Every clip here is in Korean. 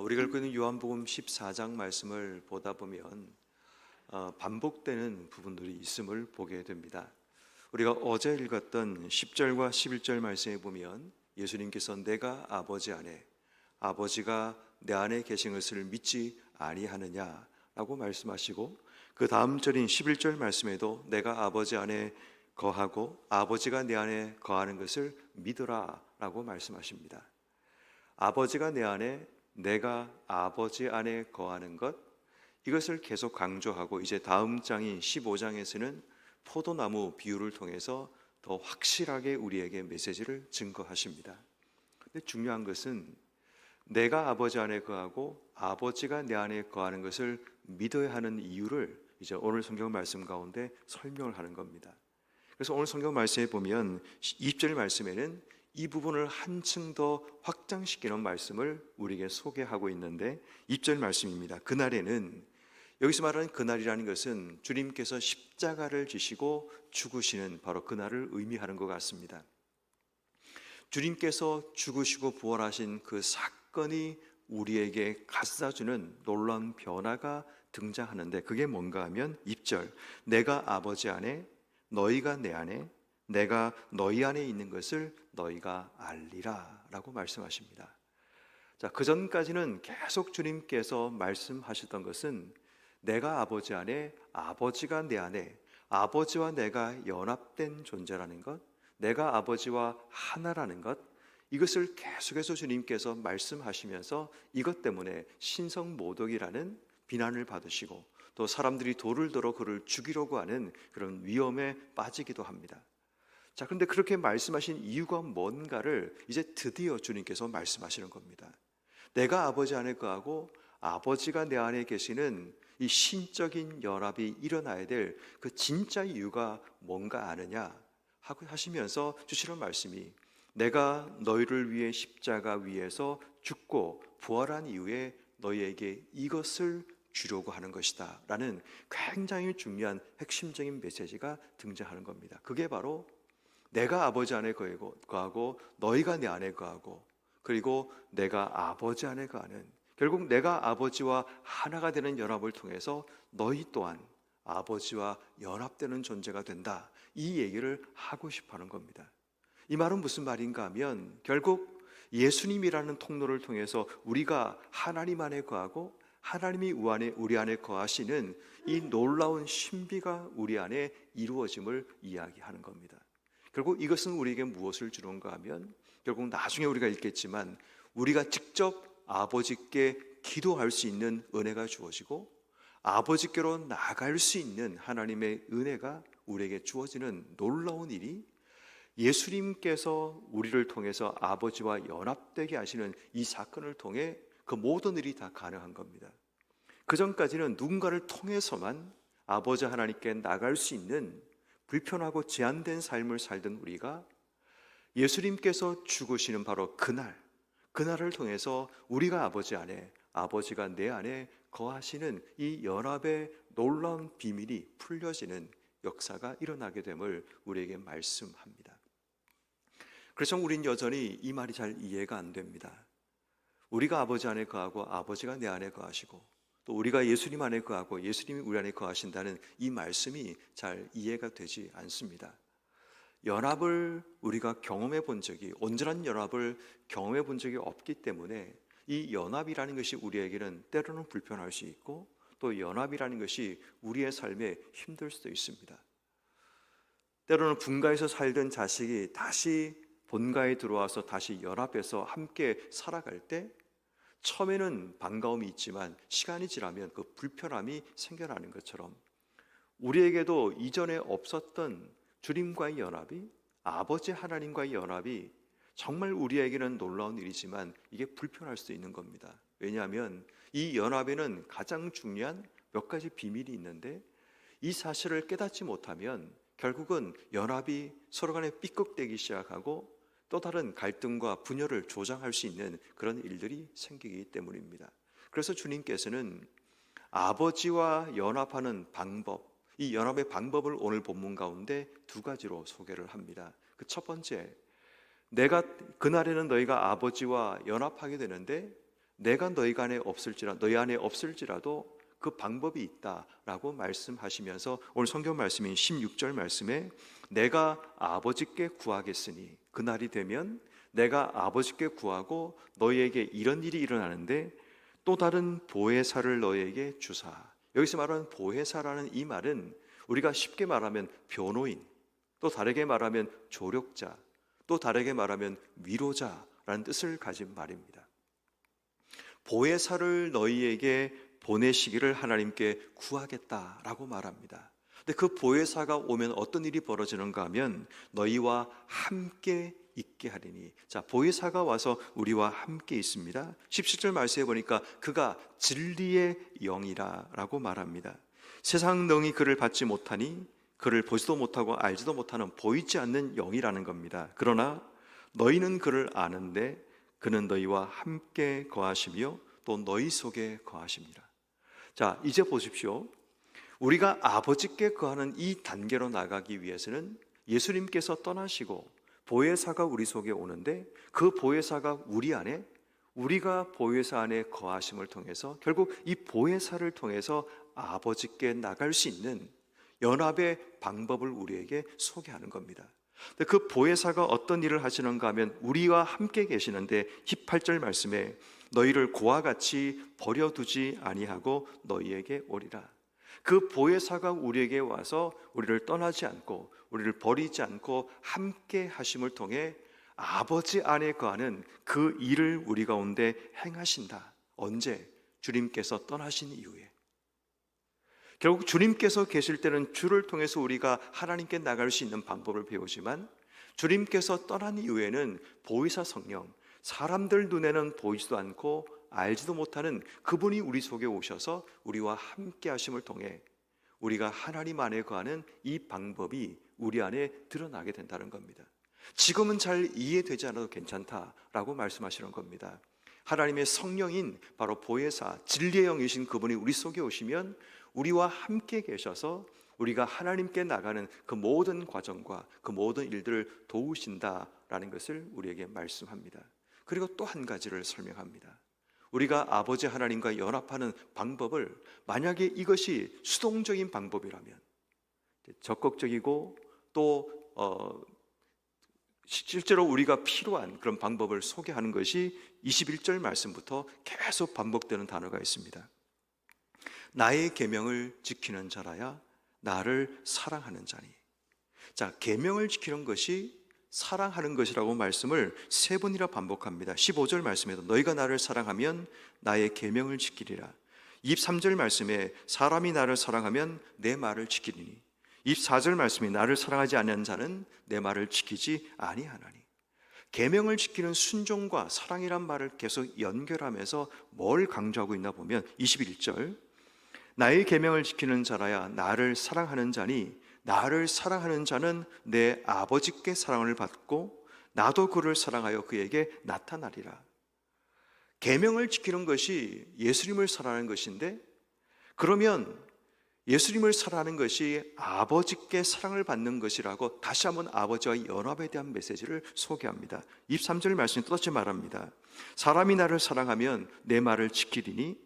우리가 읽고 있는 요한복음 14장 말씀을 보다 보면 반복되는 부분들이 있음을 보게 됩니다. 우리가 어제 읽었던 10절과 11절 말씀에 보면 예수님께서 내가 아버지 안에, 아버지가 내 안에 계신 것을 믿지 아니하느냐라고 말씀하시고, 그 다음 절인 11절 말씀에도 내가 아버지 안에 거하고 아버지가 내 안에 거하는 것을 믿으라 라고 말씀하십니다. 아버지가 내 안에, 내가 아버지 안에 거하는 것, 이것을 계속 강조하고 이제 다음 장인 15장에서는 포도나무 비유를 통해서 더 확실하게 우리에게 메시지를 증거하십니다. 근데 중요한 것은 내가 아버지 안에 거하고 아버지가 내 안에 거하는 것을 믿어야 하는 이유를 이제 오늘 성경 말씀 가운데 설명을 하는 겁니다. 그래서 오늘 성경 말씀에 보면 20절 말씀에는 이 부분을 한층 더 확장시키는 말씀을 우리에게 소개하고 있는데 20절 말씀입니다. 그날에는, 여기서 말하는 그날이라는 것은 주님께서 십자가를 지시고 죽으시는 바로 그날을 의미하는 것 같습니다. 주님께서 죽으시고 부활하신 그 사건이 우리에게 갖다주는 놀라운 변화가 등장하는데, 그게 뭔가 하면 20절 내가 아버지 안에, 너희가 내 안에, 내가 너희 안에 있는 것을 너희가 알리라 라고 말씀하십니다. 자, 그 전까지는 계속 주님께서 말씀하셨던 것은 내가 아버지 안에, 아버지가 내 안에, 아버지와 내가 연합된 존재라는 것, 내가 아버지와 하나라는 것, 이것을 계속해서 주님께서 말씀하시면서 이것 때문에 신성모독이라는 비난을 받으시고 또 사람들이 돌을 들어 그를 죽이려고 하는 그런 위험에 빠지기도 합니다. 자, 그런데 그렇게 말씀하신 이유가 뭔가를 이제 드디어 주님께서 말씀하시는 겁니다. 내가 아버지 안에 거하고 아버지가 내 안에 계시는 이 신적인 연합이 일어나야 될 그 진짜 이유가 뭔가 아느냐 하고 하시면서 주시는 말씀이, 내가 너희를 위해 십자가 위에서 죽고 부활한 이후에 너희에게 이것을 주려고 하는 것이다 라는 굉장히 중요한 핵심적인 메시지가 등장하는 겁니다. 그게 바로 내가 아버지 안에 거하고 너희가 내 안에 거하고, 그리고 내가 아버지 안에 거하는, 결국 내가 아버지와 하나가 되는 연합을 통해서 너희 또한 아버지와 연합되는 존재가 된다, 이 얘기를 하고 싶어 하는 겁니다. 이 말은 무슨 말인가 하면 결국 예수님이라는 통로를 통해서 우리가 하나님 안에 거하고 하나님이 우리 안에 거하시는 이 놀라운 신비가 우리 안에 이루어짐을 이야기하는 겁니다. 결국 이것은 우리에게 무엇을 주는가 하면, 결국 나중에 우리가 읽겠지만 우리가 직접 아버지께 기도할 수 있는 은혜가 주어지고 아버지께로 나아갈 수 있는 하나님의 은혜가 우리에게 주어지는 놀라운 일이, 예수님께서 우리를 통해서 아버지와 연합되게 하시는 이 사건을 통해 그 모든 일이 다 가능한 겁니다. 그 전까지는 누군가를 통해서만 아버지 하나님께 나갈 수 있는 불편하고 제한된 삶을 살던 우리가 예수님께서 죽으시는 바로 그날을 통해서 우리가 아버지 안에, 아버지가 내 안에 거하시는 이 연합의 놀라운 비밀이 풀려지는 역사가 일어나게 됨을 우리에게 말씀합니다. 그래서 우린 여전히 이 말이 잘 이해가 안 됩니다. 우리가 아버지 안에 거하고 아버지가 내 안에 거하시고 또 우리가 예수님 안에 거하고 예수님이 우리 안에 거하신다는 이 말씀이 잘 이해가 되지 않습니다. 연합을 우리가 경험해 본 적이, 온전한 연합을 경험해 본 적이 없기 때문에 이 연합이라는 것이 우리에게는 때로는 불편할 수 있고 또 연합이라는 것이 우리의 삶에 힘들 수도 있습니다. 때로는 분가해서 살던 자식이 다시 본가에 들어와서 다시 연합해서 함께 살아갈 때 처음에는 반가움이 있지만 시간이 지나면 그 불편함이 생겨나는 것처럼 우리에게도 이전에 없었던 주님과의 연합이, 아버지 하나님과의 연합이 정말 우리에게는 놀라운 일이지만 이게 불편할 수도 있는 겁니다. 왜냐하면 이 연합에는 가장 중요한 몇 가지 비밀이 있는데 이 사실을 깨닫지 못하면 결국은 연합이 서로 간에 삐걱대기 시작하고 또 다른 갈등과 분열을 조장할 수 있는 그런 일들이 생기기 때문입니다. 그래서 주님께서는 아버지와 연합하는 방법, 이 연합의 방법을 오늘 본문 가운데 두 가지로 소개를 합니다. 그 첫 번째, 그날에는 너희가 아버지와 연합하게 되는데 내가 너희 안에 없을지라도 그 방법이 있다라고 말씀하시면서 오늘 성경 말씀인 16절 말씀에 내가 아버지께 구하겠으니 그날이 되면 내가 아버지께 구하고 너희에게 이런 일이 일어나는데 또 다른 보혜사를 너희에게 주사. 여기서 말하는 보혜사라는 이 말은 우리가 쉽게 말하면 변호인, 또 다르게 말하면 조력자, 또 다르게 말하면 위로자라는 뜻을 가진 말입니다. 보혜사를 너희에게 보내시기를 하나님께 구하겠다라고 말합니다. 근데 그 보혜사가 오면 어떤 일이 벌어지는가 하면 너희와 함께 있게 하리니. 자, 보혜사가 와서 우리와 함께 있습니다. 17절 말씀해 보니까 그가 진리의 영이라 라고 말합니다. 세상 능히 그를 받지 못하니 그를 보지도 못하고 알지도 못하는 보이지 않는 영이라는 겁니다. 그러나 너희는 그를 아는데 그는 너희와 함께 거하시며 또 너희 속에 거하십니다. 자, 이제 보십시오. 우리가 아버지께 거하는 이 단계로 나가기 위해서는 예수님께서 떠나시고 보혜사가 우리 속에 오는데 그 보혜사가 우리 안에, 우리가 보혜사 안에 거하심을 통해서 결국 이 보혜사를 통해서 아버지께 나갈 수 있는 연합의 방법을 우리에게 소개하는 겁니다. 그 보혜사가 어떤 일을 하시는가 하면 우리와 함께 계시는데 18절 말씀에 너희를 고와 같이 버려두지 아니하고 너희에게 오리라. 그 보혜사가 우리에게 와서 우리를 떠나지 않고 우리를 버리지 않고 함께 하심을 통해 아버지 안에 거하는 그 일을 우리 가운데 행하신다. 언제? 주님께서 떠나신 이후에. 결국 주님께서 계실 때는 주를 통해서 우리가 하나님께 나갈 수 있는 방법을 배우지만 주님께서 떠난 이후에는 보혜사 성령, 사람들 눈에는 보이지도 않고 알지도 못하는 그분이 우리 속에 오셔서 우리와 함께 하심을 통해 우리가 하나님 안에 거하는 이 방법이 우리 안에 드러나게 된다는 겁니다. 지금은 잘 이해되지 않아도 괜찮다라고 말씀하시는 겁니다. 하나님의 성령인 바로 보혜사, 진리의 영이신 그분이 우리 속에 오시면 우리와 함께 계셔서 우리가 하나님께 나가는 그 모든 과정과 그 모든 일들을 도우신다라는 것을 우리에게 말씀합니다. 그리고 또 한 가지를 설명합니다. 우리가 아버지 하나님과 연합하는 방법을, 만약에 이것이 수동적인 방법이라면, 적극적이고 또 실제로 우리가 필요한 그런 방법을 소개하는 것이 21절 말씀부터 계속 반복되는 단어가 있습니다. 나의 계명을 지키는 자라야 나를 사랑하는 자니. 자, 계명을 지키는 것이 사랑하는 것이라고 말씀을 세 번이나 반복합니다. 15절 말씀에도 너희가 나를 사랑하면 나의 계명을 지키리라. 23절 말씀에 사람이 나를 사랑하면 내 말을 지키리니. 24절 말씀에 나를 사랑하지 않는 자는 내 말을 지키지 아니하나니. 계명을 지키는 순종과 사랑이란 말을 계속 연결하면서 뭘 강조하고 있나 보면 21절 나의 계명을 지키는 자라야 나를 사랑하는 자니 나를 사랑하는 자는 내 아버지께 사랑을 받고 나도 그를 사랑하여 그에게 나타나리라. 계명을 지키는 것이 예수님을 사랑하는 것인데, 그러면 예수님을 사랑하는 것이 아버지께 사랑을 받는 것이라고 다시 한번 아버지와 연합에 대한 메시지를 소개합니다. 23절 말씀이 또다시 말합니다. 사람이 나를 사랑하면 내 말을 지키리니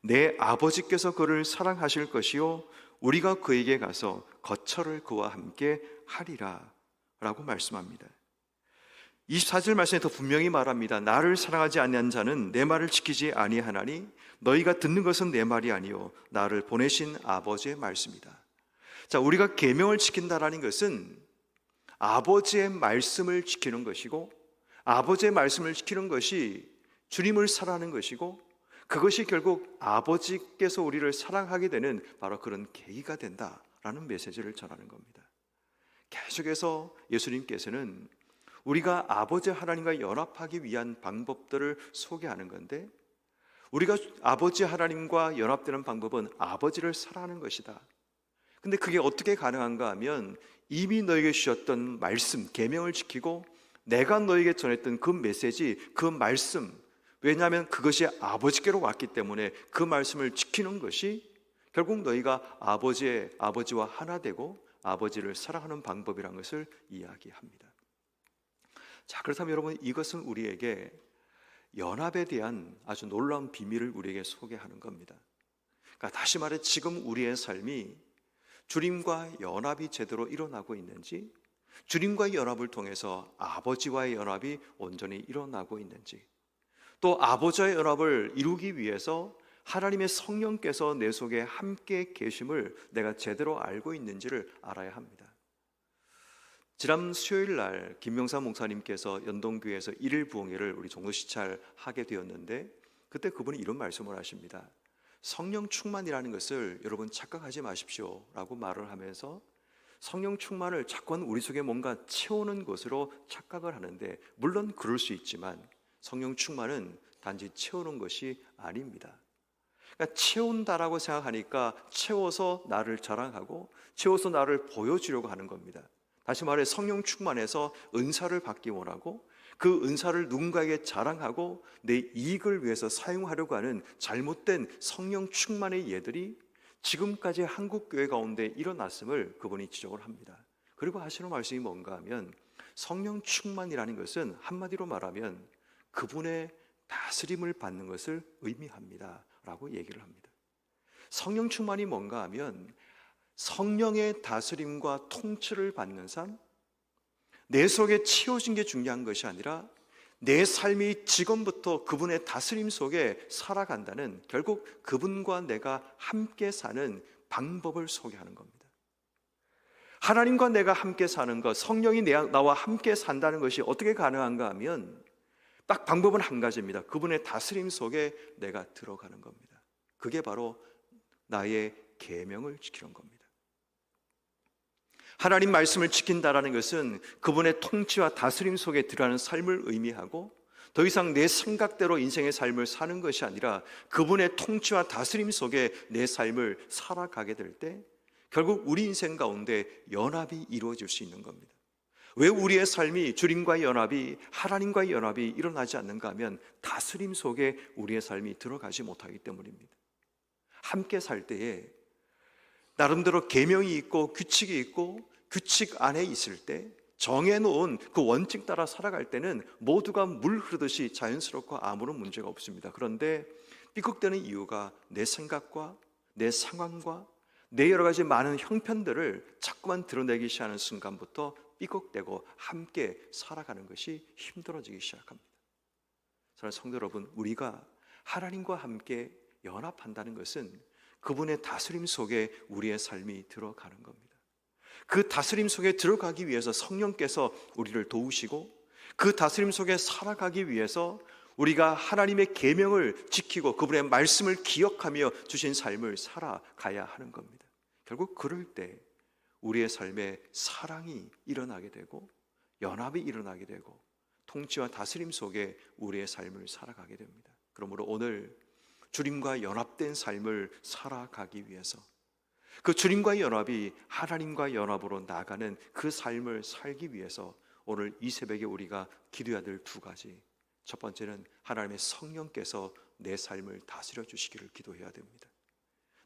내 아버지께서 그를 사랑하실 것이요 우리가 그에게 가서 거처를 그와 함께 하리라 라고 말씀합니다. 24절 말씀에 더 분명히 말합니다. 나를 사랑하지 아니한 자는 내 말을 지키지 아니하나니 너희가 듣는 것은 내 말이 아니요 나를 보내신 아버지의 말씀이다. 자, 우리가 계명을 지킨다라는 것은 아버지의 말씀을 지키는 것이고, 아버지의 말씀을 지키는 것이 주님을 사랑하는 것이고, 그것이 결국 아버지께서 우리를 사랑하게 되는 바로 그런 계기가 된다라는 메시지를 전하는 겁니다. 계속해서 예수님께서는 우리가 아버지 하나님과 연합하기 위한 방법들을 소개하는 건데, 우리가 아버지 하나님과 연합되는 방법은 아버지를 사랑하는 것이다. 근데 그게 어떻게 가능한가 하면 이미 너에게 주셨던 말씀, 계명을 지키고 내가 너에게 전했던 그 메시지, 그 말씀, 왜냐하면 그것이 아버지께로 왔기 때문에 그 말씀을 지키는 것이 결국 너희가 아버지와 하나 되고 아버지를 사랑하는 방법이라는 것을 이야기합니다. 자, 그렇다면 여러분, 이것은 우리에게 연합에 대한 아주 놀라운 비밀을 우리에게 소개하는 겁니다. 그러니까 다시 말해 지금 우리의 삶이 주님과 연합이 제대로 일어나고 있는지, 주님과의 연합을 통해서 아버지와의 연합이 온전히 일어나고 있는지, 또 아버지와의 연합을 이루기 위해서 하나님의 성령께서 내 속에 함께 계심을 내가 제대로 알고 있는지를 알아야 합니다. 지난 수요일 날 김명사 목사님께서 연동교회에서 1일 부흥회를 우리 종로시찰 하게 되었는데, 그때 그분이 이런 말씀을 하십니다. 성령 충만이라는 것을 여러분 착각하지 마십시오 라고 말을 하면서, 성령 충만을 자꾸 우리 속에 뭔가 채우는 것으로 착각을 하는데, 물론 그럴 수 있지만 성령 충만은 단지 채우는 것이 아닙니다. 그러니까 채운다라고 생각하니까 채워서 나를 자랑하고 채워서 나를 보여주려고 하는 겁니다. 다시 말해 성령 충만해서 은사를 받기 원하고 그 은사를 누군가에게 자랑하고 내 이익을 위해서 사용하려고 하는 잘못된 성령 충만의 예들이 지금까지 한국교회 가운데 일어났음을 그분이 지적을 합니다. 그리고 하시는 말씀이 뭔가 하면, 성령 충만이라는 것은 한마디로 말하면 그분의 다스림을 받는 것을 의미합니다 라고 얘기를 합니다. 성령 충만이 뭔가 하면 성령의 다스림과 통치를 받는 삶, 내 속에 채워진 게 중요한 것이 아니라 내 삶이 지금부터 그분의 다스림 속에 살아간다는, 결국 그분과 내가 함께 사는 방법을 소개하는 겁니다. 하나님과 내가 함께 사는 것, 성령이 나와 함께 산다는 것이 어떻게 가능한가 하면 딱 방법은 한 가지입니다. 그분의 다스림 속에 내가 들어가는 겁니다. 그게 바로 나의 계명을 지키는 겁니다. 하나님 말씀을 지킨다라는 것은 그분의 통치와 다스림 속에 들어가는 삶을 의미하고, 더 이상 내 생각대로 인생의 삶을 사는 것이 아니라 그분의 통치와 다스림 속에 내 삶을 살아가게 될 때 결국 우리 인생 가운데 연합이 이루어질 수 있는 겁니다. 왜 우리의 삶이 주님과의 연합이, 하나님과의 연합이 일어나지 않는가 하면 다스림 속에 우리의 삶이 들어가지 못하기 때문입니다. 함께 살 때에 나름대로 계명이 있고 규칙이 있고, 규칙 안에 있을 때 정해놓은 그 원칙 따라 살아갈 때는 모두가 물 흐르듯이 자연스럽고 아무런 문제가 없습니다. 그런데 삐걱대는 이유가 내 생각과 내 상황과 내 여러 가지 많은 형편들을 자꾸만 드러내기 시작하는 순간부터 삐걱대고 함께 살아가는 것이 힘들어지기 시작합니다. 사랑하는 성도 여러분, 우리가 하나님과 함께 연합한다는 것은 그분의 다스림 속에 우리의 삶이 들어가는 겁니다. 그 다스림 속에 들어가기 위해서 성령께서 우리를 도우시고, 그 다스림 속에 살아가기 위해서 우리가 하나님의 계명을 지키고 그분의 말씀을 기억하며 주신 삶을 살아가야 하는 겁니다. 결국 그럴 때 우리의 삶에 사랑이 일어나게 되고 연합이 일어나게 되고 통치와 다스림 속에 우리의 삶을 살아가게 됩니다. 그러므로 오늘 주님과 연합된 삶을 살아가기 위해서, 그 주님과의 연합이 하나님과 연합으로 나가는 그 삶을 살기 위해서 오늘 이 새벽에 우리가 기도해야 될 두 가지, 첫 번째는 하나님의 성령께서 내 삶을 다스려 주시기를 기도해야 됩니다.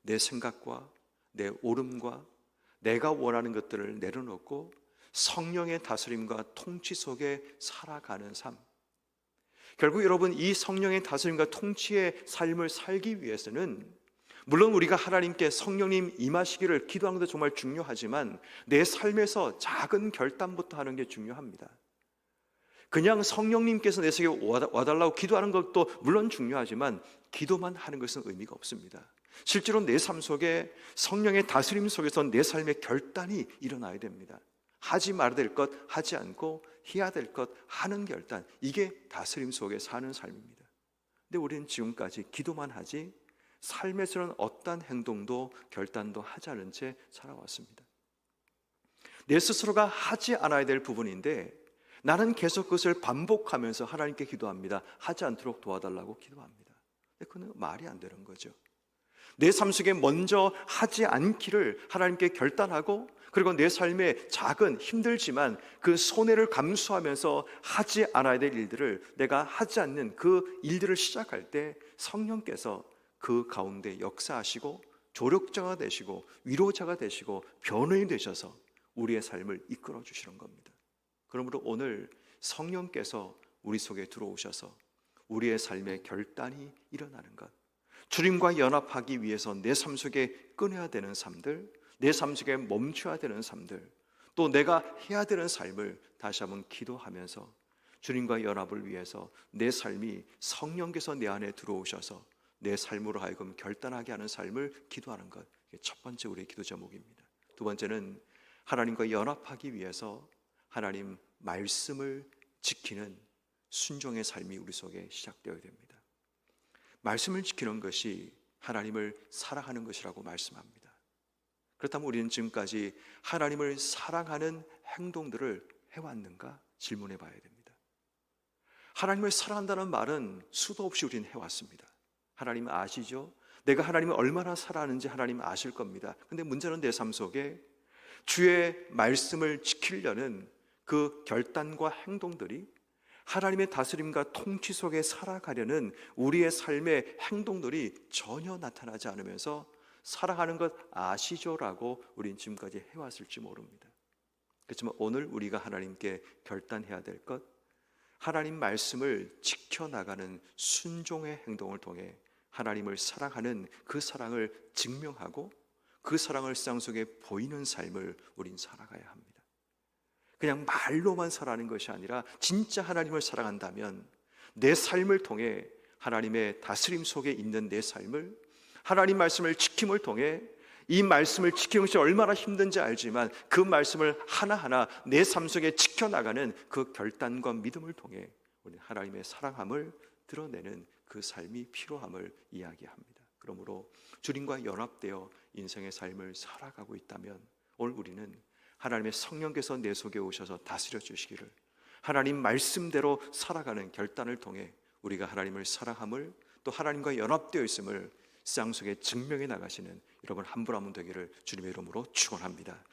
내 생각과 내 옳음과 내가 원하는 것들을 내려놓고 성령의 다스림과 통치 속에 살아가는 삶, 결국 여러분 이 성령의 다스림과 통치의 삶을 살기 위해서는 물론 우리가 하나님께 성령님 임하시기를 기도하는 것도 정말 중요하지만 내 삶에서 작은 결단부터 하는 게 중요합니다. 그냥 성령님께서 내 속에 와달라고 기도하는 것도 물론 중요하지만 기도만 하는 것은 의미가 없습니다. 실제로 내 삶 속에 성령의 다스림 속에서 내 삶의 결단이 일어나야 됩니다. 하지 말아야 될 것 하지 않고 해야 될 것 하는 결단, 이게 다스림 속에 사는 삶입니다. 근데 우리는 지금까지 기도만 하지 삶에서는 어떠한 행동도 결단도 하지 않은 채 살아왔습니다. 내 스스로가 하지 않아야 될 부분인데 나는 계속 그것을 반복하면서 하나님께 기도합니다. 하지 않도록 도와달라고 기도합니다. 근데 그건 말이 안 되는 거죠. 내 삶 속에 먼저 하지 않기를 하나님께 결단하고, 그리고 내 삶의 작은 힘들지만 그 손해를 감수하면서 하지 않아야 될 일들을 내가 하지 않는 그 일들을 시작할 때 성령께서 그 가운데 역사하시고 조력자가 되시고 위로자가 되시고 변호인이 되셔서 우리의 삶을 이끌어 주시는 겁니다. 그러므로 오늘 성령께서 우리 속에 들어오셔서 우리의 삶에 결단이 일어나는 것, 주님과 연합하기 위해서 내 삶 속에 끊어야 되는 삶들, 내 삶 속에 멈춰야 되는 삶들, 또 내가 해야 되는 삶을 다시 한번 기도하면서 주님과 연합을 위해서 내 삶이 성령께서 내 안에 들어오셔서 내 삶으로 하여금 결단하게 하는 삶을 기도하는 것, 이게 첫 번째 우리의 기도 제목입니다. 두 번째는 하나님과 연합하기 위해서 하나님 말씀을 지키는 순종의 삶이 우리 속에 시작되어야 됩니다. 말씀을 지키는 것이 하나님을 사랑하는 것이라고 말씀합니다. 그렇다면 우리는 지금까지 하나님을 사랑하는 행동들을 해왔는가 질문해 봐야 됩니다. 하나님을 사랑한다는 말은 수도 없이 우리는 해왔습니다. 하나님 아시죠? 내가 하나님을 얼마나 사랑하는지 하나님 아실 겁니다. 근데 문제는 내 삶 속에 주의 말씀을 지키려는 그 결단과 행동들이 하나님의 다스림과 통치 속에 살아가려는 우리의 삶의 행동들이 전혀 나타나지 않으면서 사랑하는 것 아시죠? 라고 우린 지금까지 해왔을지 모릅니다. 그렇지만 오늘 우리가 하나님께 결단해야 될 것, 하나님 말씀을 지켜나가는 순종의 행동을 통해 하나님을 사랑하는 그 사랑을 증명하고 그 사랑을 세상 속에 보이는 삶을 우린 살아가야 합니다. 그냥 말로만 살아가는 것이 아니라 진짜 하나님을 사랑한다면 내 삶을 통해 하나님의 다스림 속에 있는 내 삶을, 하나님 말씀을 지킴을 통해, 이 말씀을 지키는 것이 얼마나 힘든지 알지만 그 말씀을 하나하나 내 삶 속에 지켜나가는 그 결단과 믿음을 통해 우리는 하나님의 사랑함을 드러내는 그 삶이 필요함을 이야기합니다. 그러므로 주님과 연합되어 인생의 삶을 살아가고 있다면 오늘 우리는 하나님의 성령께서 내 속에 오셔서 다스려 주시기를, 하나님 말씀대로 살아가는 결단을 통해 우리가 하나님을 사랑함을, 또 하나님과 연합되어 있음을 세상 속에 증명해 나가시는 여러분 한 분 한 분 되기를 주님의 이름으로 축원합니다.